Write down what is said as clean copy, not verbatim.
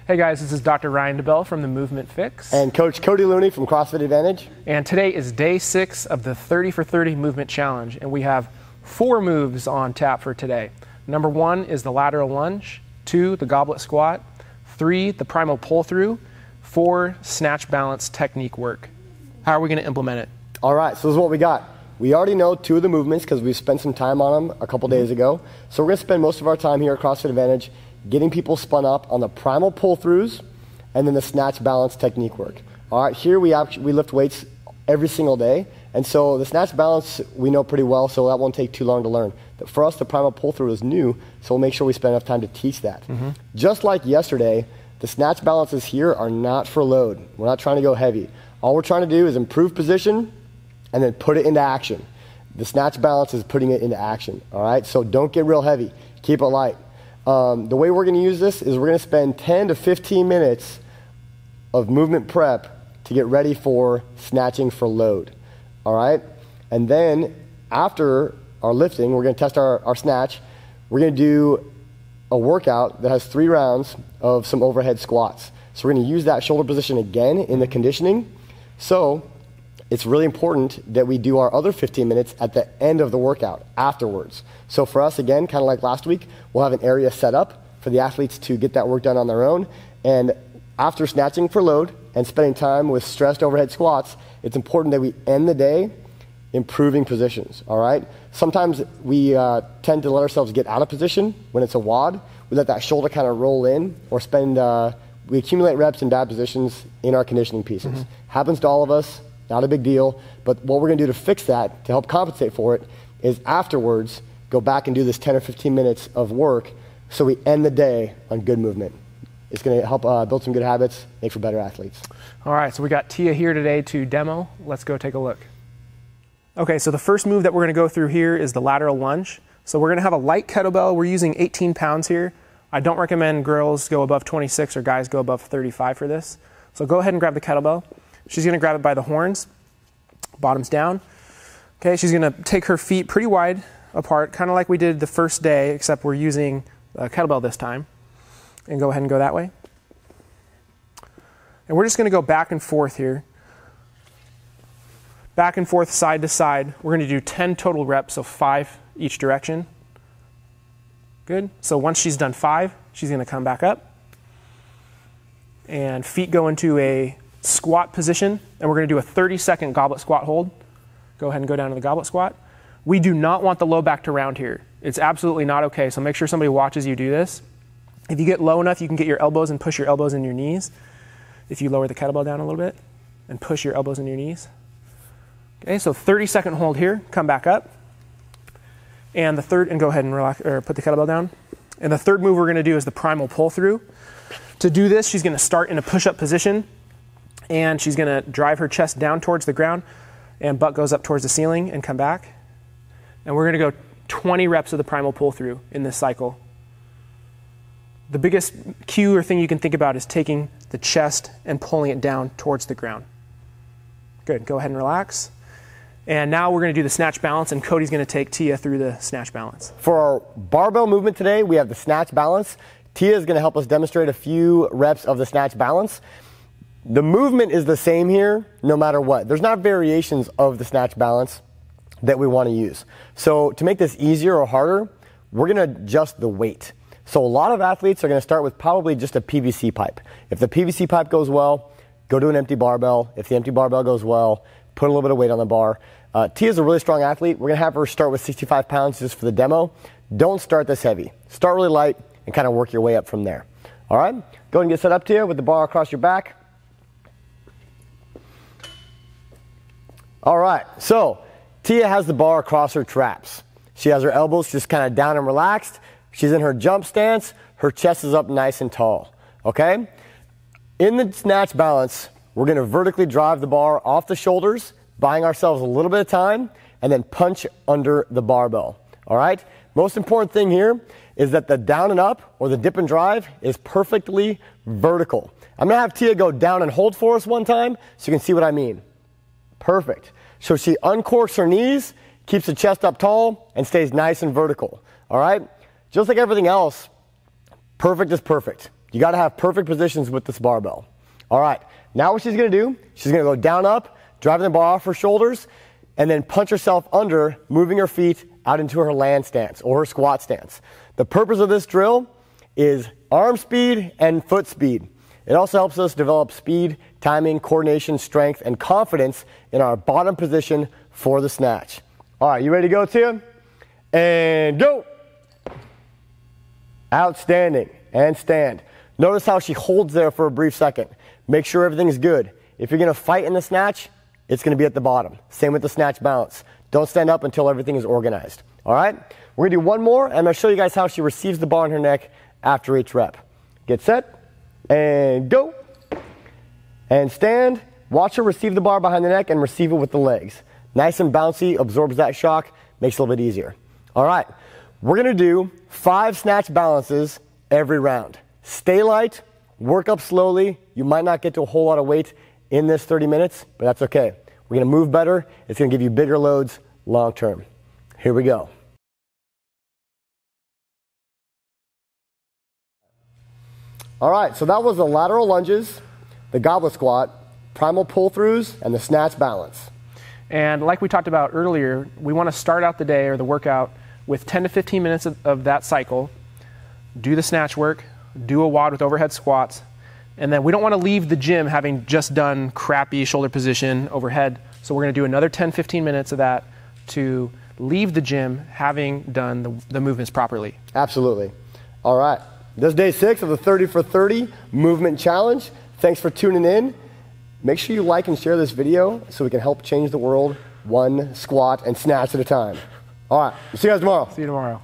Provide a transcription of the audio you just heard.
Hey guys, this is Dr. Ryan DeBell from the Movement Fix. And Coach Cody Looney from CrossFit Advantage. And today is day 6 of the 30 for 30 movement challenge. And we have 4 moves on tap for today. Number 1 is the lateral lunge, 2, the goblet squat, 3, the primal pull through, 4, snatch balance technique work. How are we going to implement it? All right, so this is what we got. We already know 2 of the movements because we spent some time on them a couple days ago. So we're going to spend most of our time here at CrossFit Advantage getting people spun up on the primal pull-throughs and then the snatch balance technique work. All right, here we lift weights every single day. And so the snatch balance we know pretty well, so that won't take too long to learn. But for us, the primal pull-through is new, so we'll make sure we spend enough time to teach that. Just like yesterday, the snatch balances here are not for load. We're not trying to go heavy. All we're trying to do is improve position and then put it into action. The snatch balance is putting it into action, all right? So don't get real heavy, keep it light. The way we're gonna use this is we're gonna spend 10 to 15 minutes of movement prep to get ready for snatching for load, all right? And then after our lifting, we're gonna test our snatch. We're gonna do a workout that has 3 rounds of some overhead squats. So we're gonna use that shoulder position again in the conditioning. So it's really important that we do our other 15 minutes at the end of the workout, afterwards. So for us, again, kind of like last week, we'll have an area set up for the athletes to get that work done on their own. And after snatching for load and spending time with stressed overhead squats, it's important that we end the day improving positions, all right? Sometimes we tend to let ourselves get out of position when it's a WOD. We let that shoulder kind of roll in or we accumulate reps in bad positions in our conditioning pieces. Happens to all of us. Not a big deal, but what we're going to do to fix that, to help compensate for it, is afterwards go back and do this 10 or 15 minutes of work so we end the day on good movement. It's going to help build some good habits, make for better athletes. All right, so we got Tia here today to demo. Let's go take a look. Okay, so the first move that we're going to go through here is the lateral lunge. So we're going to have a light kettlebell. We're using 18 pounds here. I don't recommend girls go above 26 or guys go above 35 for this. So go ahead and grab the kettlebell. She's going to grab it by the horns, bottoms down. Okay, she's going to take her feet pretty wide apart, kind of like we did the first day, except we're using a kettlebell this time. And go ahead and go that way. And we're just going to go back and forth here. Back and forth, side to side. We're going to do 10 total reps, so 5 each direction. Good. So once she's done 5, she's going to come back up. And feet go into a squat position, and we're going to do a 30-second goblet squat hold. Go ahead and go down to the goblet squat. We do not want the low back to round here. It's absolutely not okay, so make sure somebody watches you do this. If you get low enough, you can get your elbows and push your elbows in your knees. If you lower the kettlebell down a little bit and push your elbows in your knees. Okay, so 30-second hold here, come back up. And the third, and go ahead and relax, or put the kettlebell down. And the third move we're going to do is the primal pull through. To do this, she's going to start in a push-up position. And she's going to drive her chest down towards the ground and butt goes up towards the ceiling and come back. And we're going to go 20 reps of the primal pull through in this cycle. The biggest cue or thing you can think about is taking the chest and pulling it down towards the ground. Good, go ahead and relax. And now we're going to do the snatch balance, and Cody's going to take Tia through the snatch balance. For our barbell movement today, we have the snatch balance. Tia is going to help us demonstrate a few reps of the snatch balance. The movement is the same here no matter what. There's not variations of the snatch balance that we want to use. So to make this easier or harder, we're going to adjust the weight. So a lot of athletes are going to start with probably just a PVC pipe. If the PVC pipe goes well, go to an empty barbell. If the empty barbell goes well, put a little bit of weight on the bar. Tia's a really strong athlete. We're going to have her start with 65 pounds just for the demo. Don't start this heavy. Start really light and kind of work your way up from there. All right? Go ahead and get set up, Tia, with the bar across your back. All right, so Tia has the bar across her traps. She has her elbows just kind of down and relaxed. She's in her jump stance. Her chest is up nice and tall, okay? In the snatch balance, we're going to vertically drive the bar off the shoulders, buying ourselves a little bit of time, and then punch under the barbell, all right? Most important thing here is that the down and up, or the dip and drive, is perfectly vertical. I'm going to have Tia go down and hold for us one time so you can see what I mean. Perfect. So she uncorks her knees, keeps the chest up tall, and stays nice and vertical. All right? Just like everything else, perfect is perfect. You got to have perfect positions with this barbell. All right, now what she's going to do, she's going to go down, up, driving the bar off her shoulders, and then punch herself under, moving her feet out into her land stance or her squat stance. The purpose of this drill is arm speed and foot speed. It also helps us develop speed, timing, coordination, strength, and confidence in our bottom position for the snatch. All right, you ready to go, Tia? And go. Outstanding. And stand. Notice how she holds there for a brief second. Make sure everything's good. If you're going to fight in the snatch, it's going to be at the bottom. Same with the snatch balance. Don't stand up until everything is organized. All right? We're going to do one more, and I'm going to show you guys how she receives the bar on her neck after each rep. Get set. And go. And stand. Watch her receive the bar behind the neck and receive it with the legs. Nice and bouncy, absorbs that shock, makes it a little bit easier. All right, we're going to do 5 snatch balances every round. Stay light, work up slowly. You might not get to a whole lot of weight in this 30 minutes, but that's okay. We're going to move better. It's going to give you bigger loads long term. Here we go. All right, so that was the lateral lunges, the goblet squat, primal pull-throughs, and the snatch balance. And like we talked about earlier, we want to start out the day or the workout with 10 to 15 minutes of that cycle, do the snatch work, do a WOD with overhead squats, and then we don't want to leave the gym having just done crappy shoulder position overhead. So we're going to do another 10, 15 minutes of that to leave the gym having done the movements properly. Absolutely. All right. This is day 6 of the 30 for 30 movement challenge. Thanks for tuning in. Make sure you like and share this video so we can help change the world one squat and snatch at a time. All right, see you guys tomorrow. See you tomorrow.